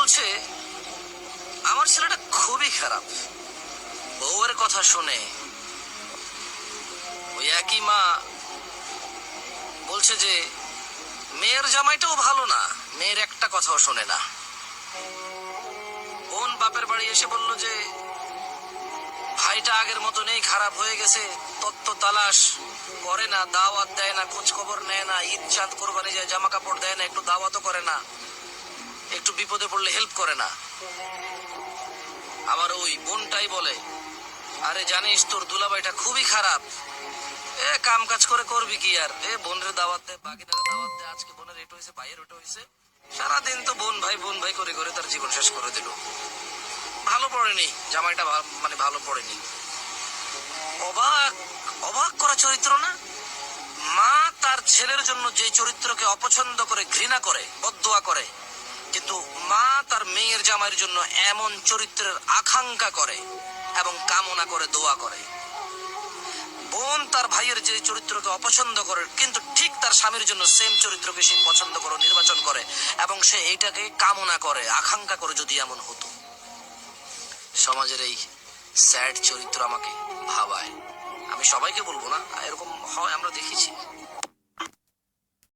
বলছে আমার ছেলেটা খুবই খারাপ। বউয়ের কথা শুনে ওই একই মা বলছে যে মেয়ের জামাইটাও ভালো না, মেয়ের একটা কথাও শোনে না। বোন বাপের বাড়ি এসে বলল যে ভাইটা আগের মতো নেই, খারাপ হয়ে গেছে, তত্ত্ব তালাশ করে না, দাওয়াত দেয় না, খোঁজ খবর নেয় না, ঈদ চাঁদ কোরবানি যায় জামা কাপড় দেয় না, একটু দাওয়াতও করে না, একটু বিপদে পড়লে হেল্প করে না। আবার ওই বোনটাই বলে আরে জানিস তোর দুলাভাইটা খুবই খারাপ, কাম কাজ করে করবি কি আর, বোনের দাওয়াত দে, বাকিটারে দাওয়াত দে, আজকে বোনের এটা হয়েছে, ভাইয়ের ওটা হয়েছে, সারাদিন তো বোন ভাই করে করে তার জীবন শেষ করে দিল। ভালো পড়েনি জামাইটা, মানে ভালো পড়েনি। অবাক অবাক করা চরিত্র না? মা তার ছেলের জন্য যে চরিত্রকে অপছন্দ করে, ঘৃণা করে, বদদোয়া করে, কিন্তু মা তার মেয়ের জামাইয়ের জন্য এমন চরিত্রের আকাঙ্ক্ষা করে এবং কামনা করে, দোয়া করে। বোন তার ভাইয়ের যে চরিত্রকে অপছন্দ করে, কিন্তু ঠিক তার স্বামীর জন্য সেম চরিত্রকে সে পছন্দ করে, নির্বাচন করে এবং সে এইটাকে কামনা করে, আকাঙ্ক্ষা করে যদি এমন হতো। সমাজের এই স্যাড চরিত্র আমাকে ভাবায়। আমি সবাইকে বলবো না, এরকম হয় আমরা দেখেছি।